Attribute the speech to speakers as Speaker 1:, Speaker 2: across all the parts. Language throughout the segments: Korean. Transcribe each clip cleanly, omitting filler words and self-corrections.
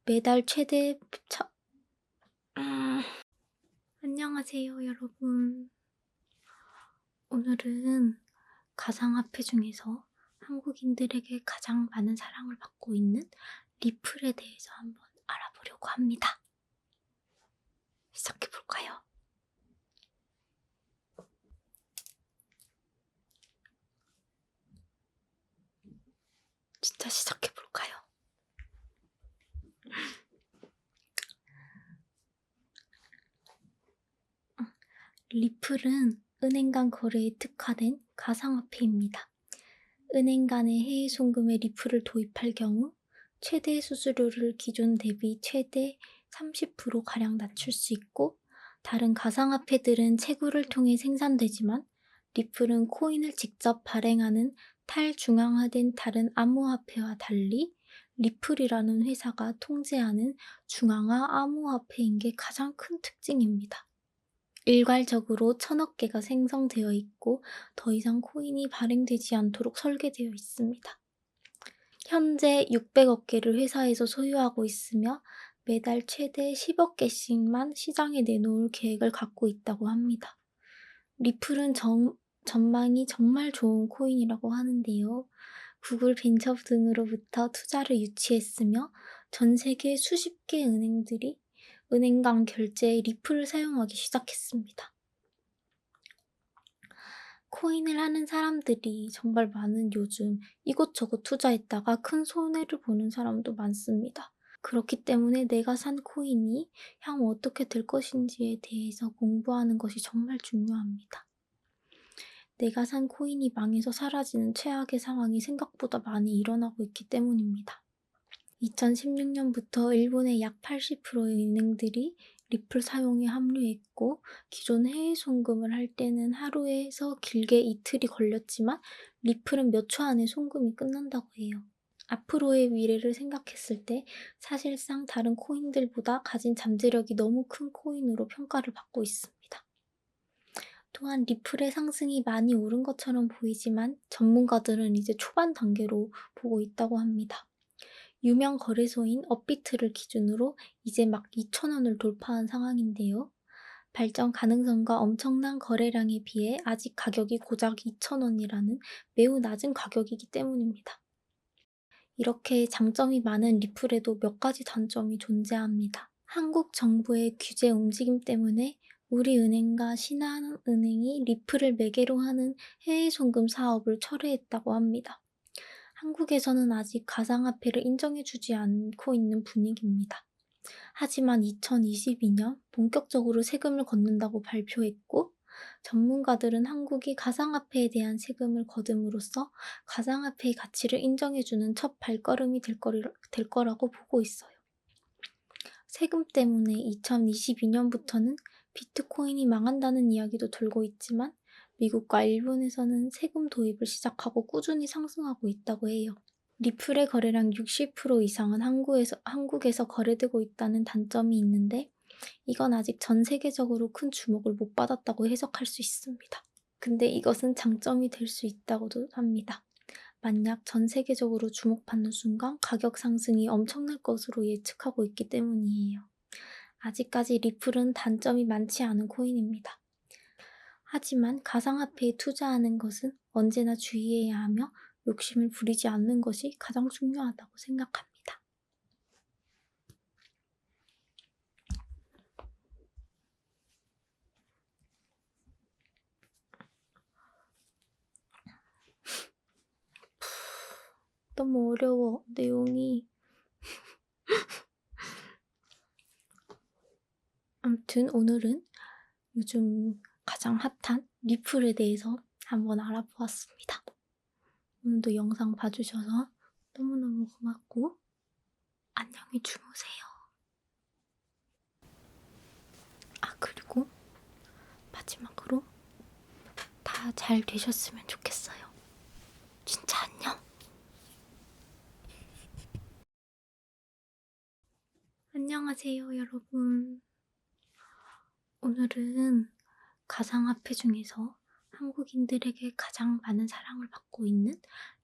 Speaker 1: 매달 최대 차 음. 안녕하세요, 여러분. 오늘은 가상화폐 중에서 한국인들에게 가장 많은 사랑을 받고 있는 리플에 대해서 한번 알아보려고 합니다. 시작해 볼까요? 진짜 시작해 볼까요? 리플은 은행 간 거래에 특화된 가상화폐입니다. 은행 간의 해외 송금에 리플을 도입할 경우 최대 수수료를 기존 대비 최대 30%가량 낮출 수 있고, 다른 가상화폐들은 채굴을 통해 생산되지만 리플은 코인을 직접 발행하는 탈중앙화된 다른 암호화폐와 달리 리플이라는 회사가 통제하는 중앙화 암호화폐인 게 가장 큰 특징입니다. 일괄적으로 1000억 개가 생성되어 있고 더 이상 코인이 발행되지 않도록 설계되어 있습니다. 현재 600억 개를 회사에서 소유하고 있으며 매달 최대 10억 개씩만 시장에 내놓을 계획을 갖고 있다고 합니다. 리플은 전망이 정말 좋은 코인이라고 하는데요. 구글 벤처 등으로부터 투자를 유치했으며 전 세계 수십 개 은행들이 은행 간 결제에 리플을 사용하기 시작했습니다. 코인을 하는 사람들이 정말 많은 요즘 이곳저곳 투자했다가 큰 손해를 보는 사람도 많습니다. 그렇기 때문에 내가 산 코인이 향후 어떻게 될 것인지에 대해서 공부하는 것이 정말 중요합니다. 내가 산 코인이 망해서 사라지는 최악의 상황이 생각보다 많이 일어나고 있기 때문입니다. 2016년부터 일본의 약 80%의 은행들이 리플 사용에 합류했고, 기존 해외 송금을 할 때는 하루에서 길게 이틀이 걸렸지만 리플은 몇 초 안에 송금이 끝난다고 해요. 앞으로의 미래를 생각했을 때 사실상 다른 코인들보다 가진 잠재력이 너무 큰 코인으로 평가를 받고 있습니다. 또한 리플의 상승이 많이 오른 것처럼 보이지만 전문가들은 이제 초반 단계로 보고 있다고 합니다. 유명 거래소인 업비트를 기준으로 이제 막 2,000원을 돌파한 상황인데요. 발전 가능성과 엄청난 거래량에 비해 아직 가격이 고작 2,000원이라는 매우 낮은 가격이기 때문입니다. 이렇게 장점이 많은 리플에도 몇 가지 단점이 존재합니다. 한국 정부의 규제 움직임 때문에 우리 은행과 신한은행이 리플을 매개로 하는 해외 송금 사업을 철회했다고 합니다. 한국에서는 아직 가상화폐를 인정해주지 않고 있는 분위기입니다. 하지만 2022년 본격적으로 세금을 걷는다고 발표했고, 전문가들은 한국이 가상화폐에 대한 세금을 거둠으로써 가상화폐의 가치를 인정해주는 첫 발걸음이 될 거라고 보고 있어요. 세금 때문에 2022년부터는 비트코인이 망한다는 이야기도 돌고 있지만 미국과 일본에서는 세금 도입을 시작하고 꾸준히 상승하고 있다고 해요. 리플의 거래량 60% 이상은 한국에서 거래되고 있다는 단점이 있는데, 이건 아직 전 세계적으로 큰 주목을 못 받았다고 해석할 수 있습니다. 근데 이것은 장점이 될 수 있다고도 합니다. 만약 전 세계적으로 주목받는 순간 가격 상승이 엄청날 것으로 예측하고 있기 때문이에요. 아직까지 리플은 단점이 많지 않은 코인입니다. 하지만 가상화폐에 투자하는 것은 언제나 주의해야 하며 욕심을 부리지 않는 것이 가장 중요하다고 생각합니다. 너무 어려워, 내용이. 아무튼 오늘은 요즘 가장 핫한 리플에 대해서 한번 알아보았습니다. 오늘도 영상 봐주셔서 너무너무 고맙고 안녕히 주무세요. 그리고 마지막으로 다 잘 되셨으면 좋겠어요. 진짜 안녕. 안녕하세요, 여러분. 오늘은 가상화폐 중에서 한국인들에게 가장 많은 사랑을 받고 있는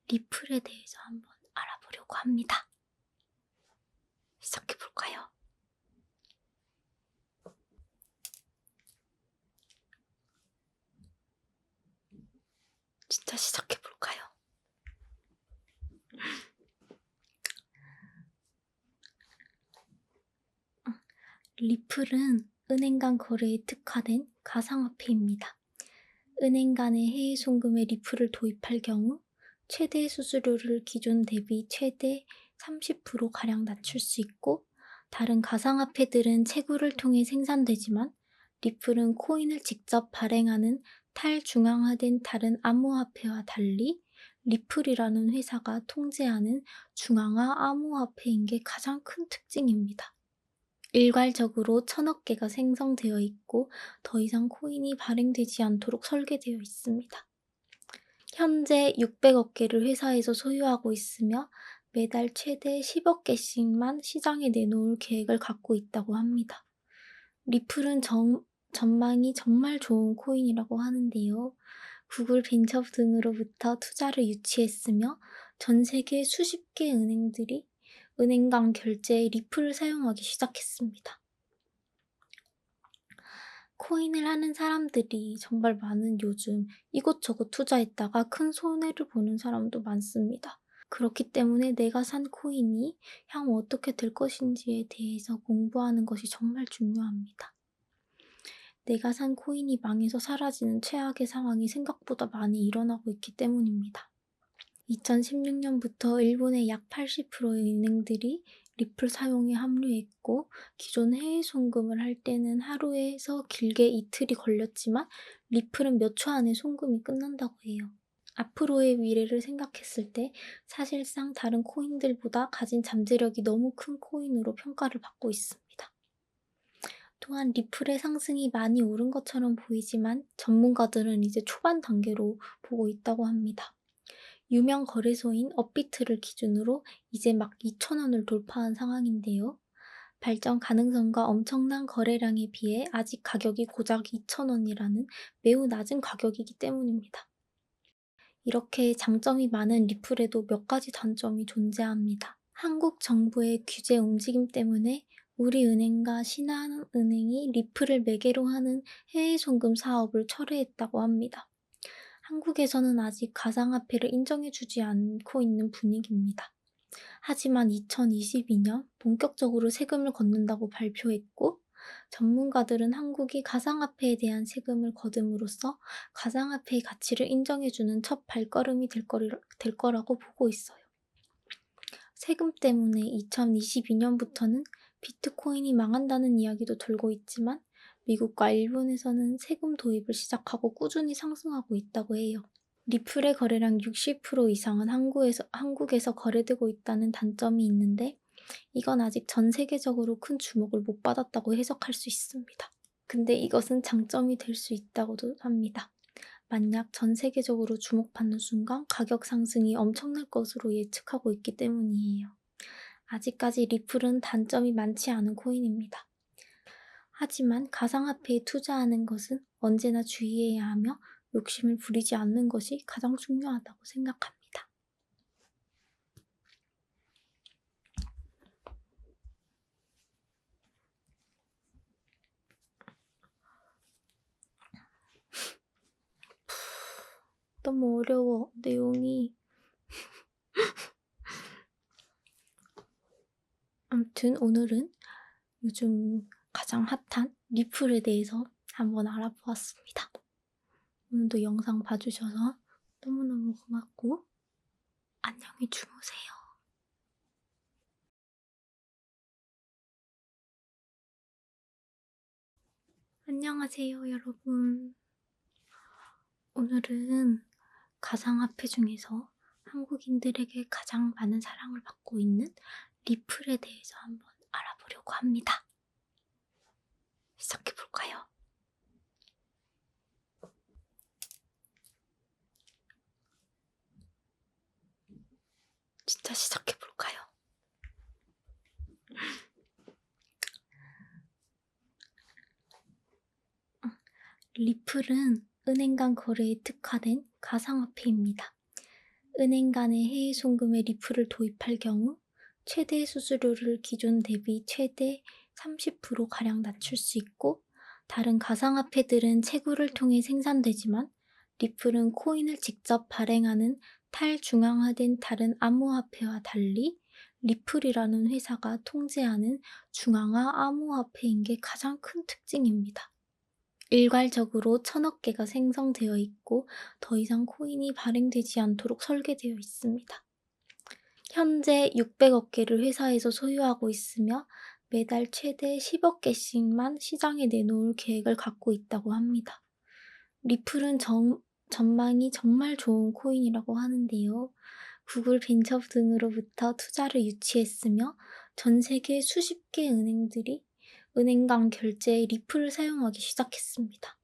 Speaker 1: 리플에 대해서 한번 알아보려고 합니다. 시작해볼까요? 진짜 시작해볼까요? 리플은 은행 간 거래에 특화된 가상화폐입니다. 은행 간의 해외 송금에 리플을 도입할 경우 최대 수수료를 기존 대비 최대 30%가량 낮출 수 있고, 다른 가상화폐들은 채굴을 통해 생산되지만 리플은 코인을 직접 발행하는 탈중앙화된 다른 암호화폐와 달리 리플이라는 회사가 통제하는 중앙화 암호화폐인 게 가장 큰 특징입니다. 일괄적으로 1000억 개가 생성되어 있고 더 이상 코인이 발행되지 않도록 설계되어 있습니다. 현재 600억 개를 회사에서 소유하고 있으며 매달 최대 10억 개씩만 시장에 내놓을 계획을 갖고 있다고 합니다. 리플은 전망이 정말 좋은 코인이라고 하는데요. 구글 벤처 등으로부터 투자를 유치했으며 전 세계 수십 개 은행들이 은행 간 결제에 리플을 사용하기 시작했습니다. 코인을 하는 사람들이 정말 많은 요즘 이곳저곳 투자했다가 큰 손해를 보는 사람도 많습니다. 그렇기 때문에 내가 산 코인이 향후 어떻게 될 것인지에 대해서 공부하는 것이 정말 중요합니다. 내가 산 코인이 망해서 사라지는 최악의 상황이 생각보다 많이 일어나고 있기 때문입니다. 2016년부터 일본의 약 80%의 은행들이 리플 사용에 합류했고, 기존 해외 송금을 할 때는 하루에서 길게 이틀이 걸렸지만 리플은 몇 초 안에 송금이 끝난다고 해요. 앞으로의 미래를 생각했을 때 사실상 다른 코인들보다 가진 잠재력이 너무 큰 코인으로 평가를 받고 있습니다. 또한 리플의 상승이 많이 오른 것처럼 보이지만 전문가들은 이제 초반 단계로 보고 있다고 합니다. 유명 거래소인 업비트를 기준으로 이제 막 2,000원을 돌파한 상황인데요. 발전 가능성과 엄청난 거래량에 비해 아직 가격이 고작 2,000원이라는 매우 낮은 가격이기 때문입니다. 이렇게 장점이 많은 리플에도 몇 가지 단점이 존재합니다. 한국 정부의 규제 움직임 때문에 우리은행과 신한은행이 리플을 매개로 하는 해외 송금 사업을 철회했다고 합니다. 한국에서는 아직 가상화폐를 인정해주지 않고 있는 분위기입니다. 하지만 2022년 본격적으로 세금을 걷는다고 발표했고, 전문가들은 한국이 가상화폐에 대한 세금을 거둠으로써 가상화폐의 가치를 인정해주는 첫 발걸음이 될 거라고 보고 있어요. 세금 때문에 2022년부터는 비트코인이 망한다는 이야기도 돌고 있지만 미국과 일본에서는 세금 도입을 시작하고 꾸준히 상승하고 있다고 해요. 리플의 거래량 60% 이상은 한국에서 거래되고 있다는 단점이 있는데, 이건 아직 전 세계적으로 큰 주목을 못 받았다고 해석할 수 있습니다. 근데 이것은 장점이 될 수 있다고도 합니다. 만약 전 세계적으로 주목받는 순간 가격 상승이 엄청날 것으로 예측하고 있기 때문이에요. 아직까지 리플은 단점이 많지 않은 코인입니다. 하지만 가상화폐에 투자하는 것은 언제나 주의해야 하며 욕심을 부리지 않는 것이 가장 중요하다고 생각합니다. 너무 어려워, 내용이. 아무튼 오늘은 요즘 가장 핫한 리플에 대해서 한번 알아보았습니다. 오늘도 영상 봐주셔서 너무너무 고맙고 안녕히 주무세요. 안녕하세요, 여러분. 오늘은 가상화폐 중에서 한국인들에게 가장 많은 사랑을 받고 있는 리플에 대해서 한번 알아보려고 합니다. 시작해볼까요? 진짜 시작해볼까요? 리플은 은행 간 거래에 특화된 가상화폐입니다. 은행 간의 해외 송금에 리플을 도입할 경우 최대 수수료를 기존 대비 최대 30%가량 낮출 수 있고, 다른 가상화폐들은 채굴을 통해 생산되지만 리플은 코인을 직접 발행하는 탈중앙화된 다른 암호화폐와 달리 리플이라는 회사가 통제하는 중앙화 암호화폐인 게 가장 큰 특징입니다. 일괄적으로 1000억 개가 생성되어 있고 더 이상 코인이 발행되지 않도록 설계되어 있습니다. 현재 600억 개를 회사에서 소유하고 있으며 매달 최대 10억 개씩만 시장에 내놓을 계획을 갖고 있다고 합니다. 리플은 전망이 정말 좋은 코인이라고 하는데요. 구글 벤처 등으로부터 투자를 유치했으며 전 세계 수십 개 은행들이 은행 간 결제에 리플을 사용하기 시작했습니다.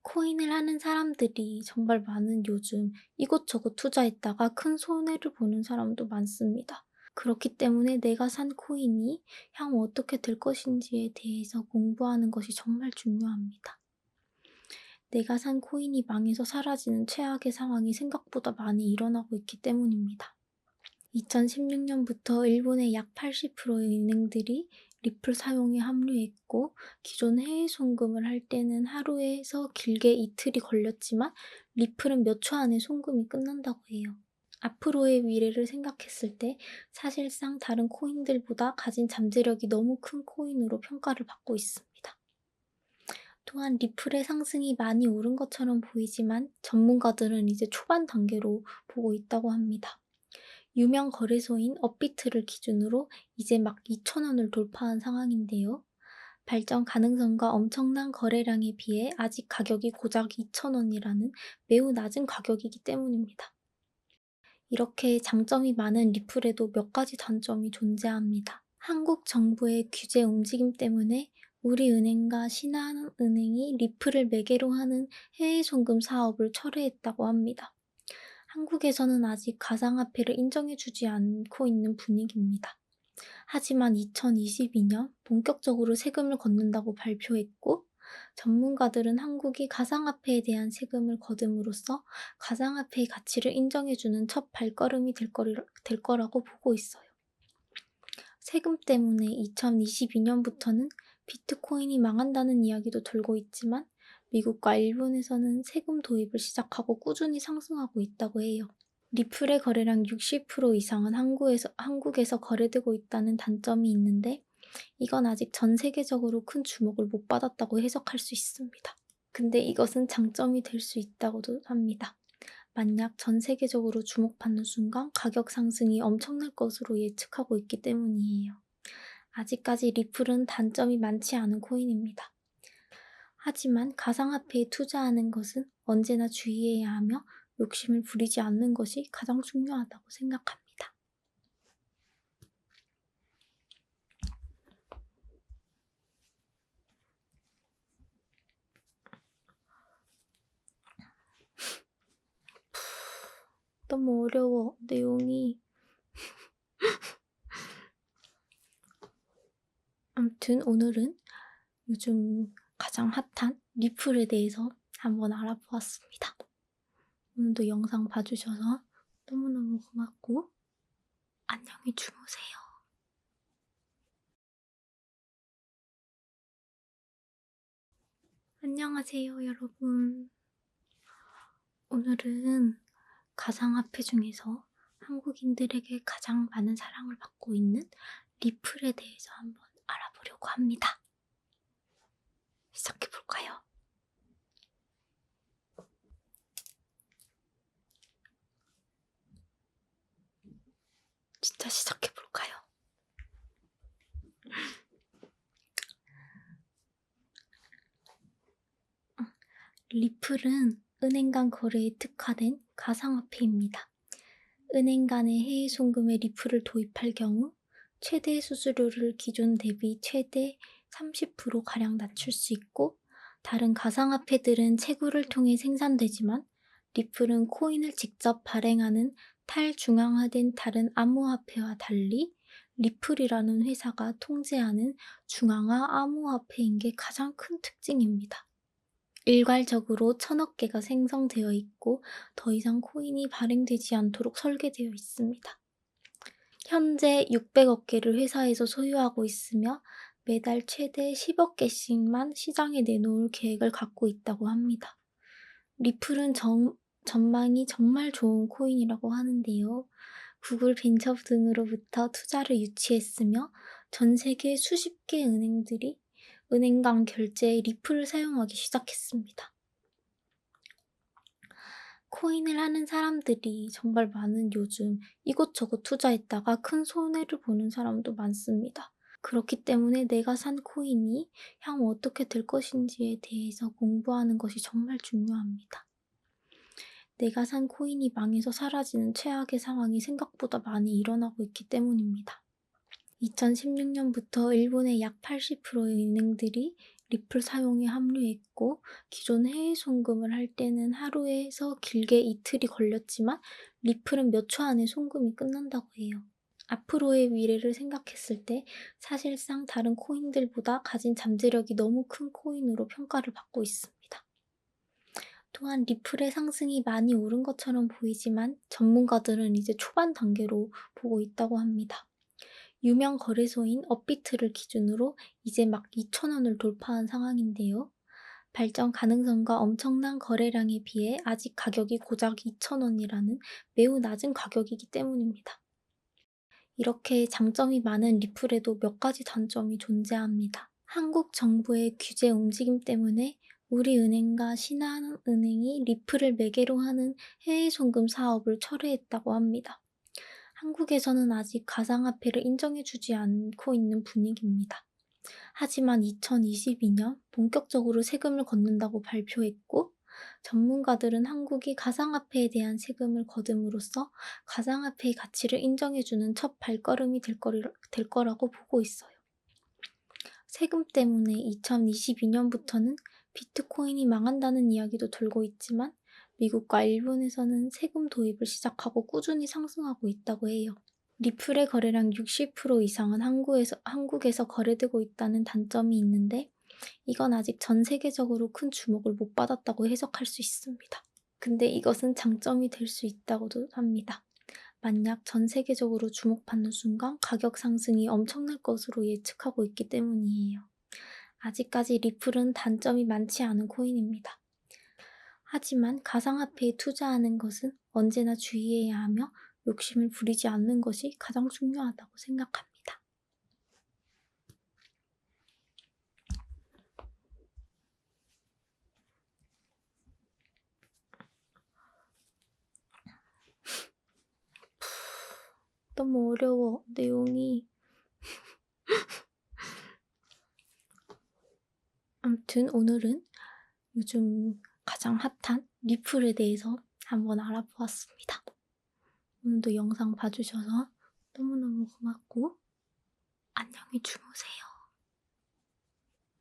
Speaker 1: 코인을 하는 사람들이 정말 많은 요즘 이곳저곳 투자했다가 큰 손해를 보는 사람도 많습니다. 그렇기 때문에 내가 산 코인이 향후 어떻게 될 것인지에 대해서 공부하는 것이 정말 중요합니다. 내가 산 코인이 망해서 사라지는 최악의 상황이 생각보다 많이 일어나고 있기 때문입니다. 2016년부터 일본의 약 80%의 은행들이 리플 사용에 합류했고, 기존 해외 송금을 할 때는 하루에서 길게 이틀이 걸렸지만 리플은 몇 초 안에 송금이 끝난다고 해요. 앞으로의 미래를 생각했을 때 사실상 다른 코인들보다 가진 잠재력이 너무 큰 코인으로 평가를 받고 있습니다. 또한 리플의 상승이 많이 오른 것처럼 보이지만 전문가들은 이제 초반 단계로 보고 있다고 합니다. 유명 거래소인 업비트를 기준으로 이제 막 2,000원을 돌파한 상황인데요. 발전 가능성과 엄청난 거래량에 비해 아직 가격이 고작 2,000원이라는 매우 낮은 가격이기 때문입니다. 이렇게 장점이 많은 리플에도 몇 가지 단점이 존재합니다. 한국 정부의 규제 움직임 때문에 우리은행과 신한은행이 리플을 매개로 하는 해외 송금 사업을 철회했다고 합니다. 한국에서는 아직 가상화폐를 인정해주지 않고 있는 분위기입니다. 하지만 2022년 본격적으로 세금을 걷는다고 발표했고, 전문가들은 한국이 가상화폐에 대한 세금을 거둠으로써 가상화폐의 가치를 인정해주는 첫 발걸음이 될 거라고 보고 있어요. 세금 때문에 2022년부터는 비트코인이 망한다는 이야기도 돌고 있지만 미국과 일본에서는 세금 도입을 시작하고 꾸준히 상승하고 있다고 해요. 리플의 거래량 60% 이상은 한국에서 거래되고 있다는 단점이 있는데, 이건 아직 전 세계적으로 큰 주목을 못 받았다고 해석할 수 있습니다. 근데 이것은 장점이 될 수 있다고도 합니다. 만약 전 세계적으로 주목받는 순간 가격 상승이 엄청날 것으로 예측하고 있기 때문이에요. 아직까지 리플은 단점이 많지 않은 코인입니다. 하지만 가상화폐에 투자하는 것은 언제나 주의해야 하며 욕심을 부리지 않는 것이 가장 중요하다고 생각합니다. 너무 어려워, 내용이. 아무튼 오늘은 요즘 가장 핫한 리플에 대해서 한번 알아보았습니다. 오늘도 영상 봐주셔서 너무너무 고맙고 안녕히 주무세요. 안녕하세요, 여러분. 오늘은 가상화폐 중에서 한국인들에게 가장 많은 사랑을 받고 있는 리플에 대해서 한번 알아보려고 합니다. 시작해볼까요? 진짜 시작해볼까요? 리플은 은행 간 거래에 특화된 가상화폐입니다. 은행 간의 해외 송금에 리플을 도입할 경우 최대 수수료를 기존 대비 최대 30%가량 낮출 수 있고, 다른 가상화폐들은 채굴을 통해 생산되지만 리플은 코인을 직접 발행하는 탈중앙화된 다른 암호화폐와 달리 리플이라는 회사가 통제하는 중앙화 암호화폐인 게 가장 큰 특징입니다. 일괄적으로 1000억 개가 생성되어 있고 더 이상 코인이 발행되지 않도록 설계되어 있습니다. 현재 600억 개를 회사에서 소유하고 있으며 매달 최대 10억 개씩만 시장에 내놓을 계획을 갖고 있다고 합니다. 리플은 전망이 정말 좋은 코인이라고 하는데요. 구글 벤처 등으로부터 투자를 유치했으며 전 세계 수십 개 은행들이 은행 간 결제에 리플을 사용하기 시작했습니다. 코인을 하는 사람들이 정말 많은 요즘 이곳저곳 투자했다가 큰 손해를 보는 사람도 많습니다. 그렇기 때문에 내가 산 코인이 향후 어떻게 될 것인지에 대해서 공부하는 것이 정말 중요합니다. 내가 산 코인이 망해서 사라지는 최악의 상황이 생각보다 많이 일어나고 있기 때문입니다. 2016년부터 일본의 약 80%의 은행들이 리플 사용에 합류했고 기존 해외 송금을 할 때는 하루에서 길게 이틀이 걸렸지만 리플은 몇 초 안에 송금이 끝난다고 해요. 앞으로의 미래를 생각했을 때 사실상 다른 코인들보다 가진 잠재력이 너무 큰 코인으로 평가를 받고 있습니다. 또한 리플의 상승이 많이 오른 것처럼 보이지만 전문가들은 이제 초반 단계로 보고 있다고 합니다. 유명 거래소인 업비트를 기준으로 이제 막 2,000원을 돌파한 상황인데요. 발전 가능성과 엄청난 거래량에 비해 아직 가격이 고작 2,000원이라는 매우 낮은 가격이기 때문입니다. 이렇게 장점이 많은 리플에도 몇 가지 단점이 존재합니다. 한국 정부의 규제 움직임 때문에 우리은행과 신한은행이 리플을 매개로 하는 해외 송금 사업을 철회했다고 합니다. 한국에서는 아직 가상화폐를 인정해주지 않고 있는 분위기입니다. 하지만 2022년 본격적으로 세금을 걷는다고 발표했고, 전문가들은 한국이 가상화폐에 대한 세금을 거둠으로써 가상화폐의 가치를 인정해주는 첫 발걸음이 될 거라고 보고 있어요. 세금 때문에 2022년부터는 비트코인이 망한다는 이야기도 돌고 있지만 미국과 일본에서는 세금 도입을 시작하고 꾸준히 상승하고 있다고 해요. 리플의 거래량 60% 이상은 한국에서 거래되고 있다는 단점이 있는데 이건 아직 전 세계적으로 큰 주목을 못 받았다고 해석할 수 있습니다. 근데 이것은 장점이 될 수 있다고도 합니다. 만약 전 세계적으로 주목받는 순간 가격 상승이 엄청날 것으로 예측하고 있기 때문이에요. 아직까지 리플은 단점이 많지 않은 코인입니다. 하지만 가상화폐에 투자하는 것은 언제나 주의해야 하며 욕심을 부리지 않는 것이 가장 중요하다고 생각합니다. 너무 어려워, 내용이. 아무튼 오늘은 요즘 가장 핫한 리플에 대해서 한번 알아보았습니다. 오늘도 영상 봐주셔서 너무너무 고맙고 안녕히 주무세요.